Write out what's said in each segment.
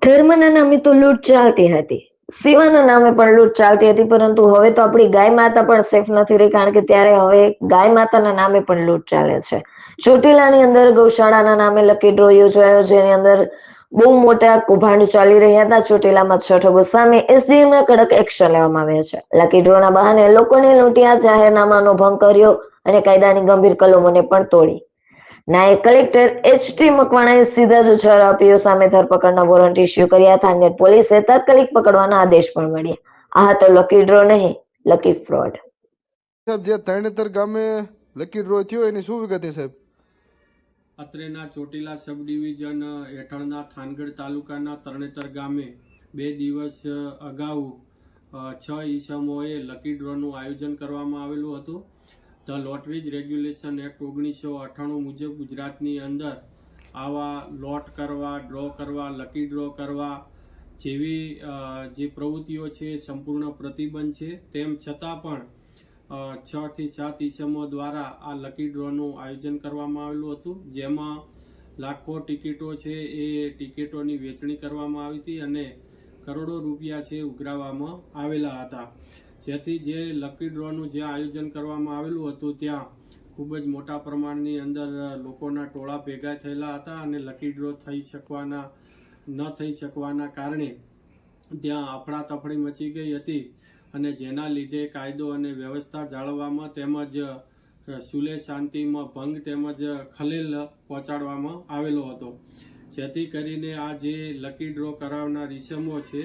ધર્મના નામે તો લૂંટ ચાલતી હતી, સેવાના નામે પણ લૂંટ ચાલતી હતી, પરંતુ હવે તો આપણી ગાય માતા પણ સેફ નથી રહી, કારણ કે ત્યારે હવે ગાય માતાના નામે પણ લૂંટ ચાલે છે. ચોટીલાની અંદર ગૌશાળાના નામે લકી ડ્રો યોજાયો, જેની અંદર બહુ મોટા કૌભાંડ ચાલી રહ્યા હતા. ચોટીલામાં છઠ્ઠો સામે એસડીએમના કડક એક્શન લેવામાં આવ્યા છે. લકી ડ્રોના બહાને લોકોને લૂંટ્યા, જાહેરનામાનો ભંગ કર્યો અને કાયદાની ગંભીર કલમોને પણ તોડી. નાયબ કલેક્ટર એચ.ટી. મકવાણાએ સીધા જ છ આરોપીઓ સામે ધરપકડના વોરંટ ઇસ્યુ કર્યા હતા અને પોલીસે તાત્કાલિક પકડવાના આદેશ પણ મળ્યા. આ તો લકી ડ્રો નહીં, લકી ફ્રોડ. સાહેબ, જે તરણેતર ગામે લકી ડ્રો થયો એની શું વિગત છે સાહેબ? અત્રેના ચોટીલા સબ ડિવિઝન હેઠળના થાનગઢ તાલુકાના તરણેતર ગામે 2 દિવસ અગાઉ 6 ઈસમોએ લકી ડ્રોનું આયોજન કરવામાં આવેલું હતું. ધ લોટરીઝ રેગ્યુલેશન એક્ટ 1998 મુજબ ગુજરાતની અંદર આવા લોટ કરવા, ડ્રો કરવા, લકી ડ્રો કરવા જેવી જે પ્રવૃત્તિઓ છે સંપૂર્ણ પ્રતિબંધ છે. તેમ છતાં પણ 6 થી 7 ઈસમો દ્વારા આ લકી ડ્રોનું આયોજન કરવામાં આવેલું હતું, જેમાં લાખો ટિકિટો છે એ ટિકિટોની વેચણી કરવામાં આવી હતી અને કરોડો રૂપિયા છે ઉઘરાવવામાં આવેલા હતા. જેથી જે લકી ડ્રોનું જે આયોજન કરવામાં આવેલું હતું ત્યાં ખૂબ જ મોટા પ્રમાણની અંદર લોકોના ટોળા ભેગા થયેલા હતા અને લકી ડ્રો ન થઈ શકવાના કારણે ત્યાં અફડાતફડી મચી ગઈ હતી અને જેના લીધે કાયદો અને વ્યવસ્થા જાળવવામાં તેમજ સુલેહ શાંતિમાં ભંગ તેમજ ખલેલ પહોંચાડવામાં આવેલો હતો. જેથી કરીને આ જે લકી ડ્રો કરાવનાર ઈસમો છે,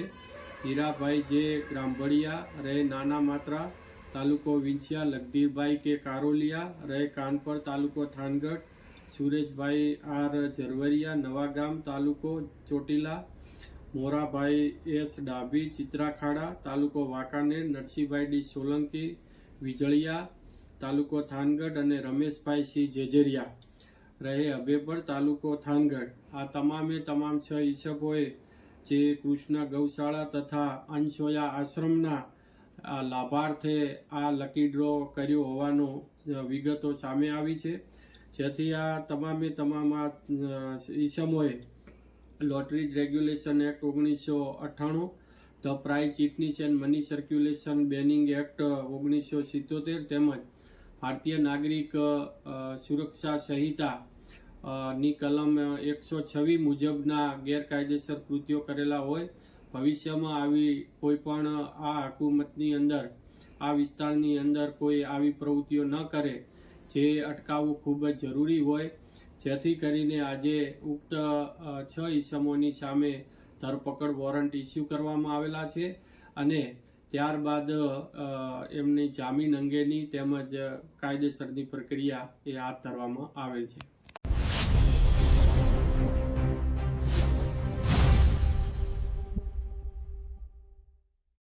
હીરાભાઈ જે ગ્રામભળિયા, રહે નાના માત્રા, તાલુકો વિંછિયા, લગધીરભાઈ કે કારોલિયા, રહે કાનપર, તાલુકો થાનગઢ, સુરેશભાઈ આર ઝરવરિયા, નવાગામ, તાલુકો ચોટીલા, મોરાભાઈ એસ ડાભી, ચિત્રાખાડા, તાલુકો વાંકાનેર, નરસિંહભાઈ ડી સોલંકી, વિજળિયા, તાલુકો થાનગઢ અને રમેશભાઈ સી જેજરિયા, રહે અભેપર, તાલુકો થાનગઢ. આ તમામે તમામ 6 ઈસમોએ જે કૃષ્ણ ગૌશાળા તથા અંશોયા આશ્રમના લાભાર્થે આ લકી ડ્રો કર્યો હોવાનો વિગતો સામે આવી છે. જેથી આ તમામે તમામ ઈસમોએ lottery regulation act 1998, the prize chits and money circulation banning act 1977 તેમજ ભારતીય નાગરિક સુરક્ષા સંહિતા ની કલમ 126 મુજબના ગેરકાયદેસર કૃત્યો કરેલા હોય, ભવિષ્યમાં આવી કોઈ પણ આ હુકુમતની અંદર, આ વિસ્તારની અંદર કોઈ આવી પ્રવૃત્તિઓ ન કરે, જે અટકાવવું ખૂબ જ જરૂરી હોય. જેથી કરીને આજે ઉક્ત 6 ઈસમોની સામે ધરપકડ વોરંટ ઇસ્યુ કરવામાં આવેલા છે અને ત્યારબાદ એમની જામીન અંગેની તેમજ કાયદેસરની પ્રક્રિયા એ હાથ ધરવામાં આવેલ છે.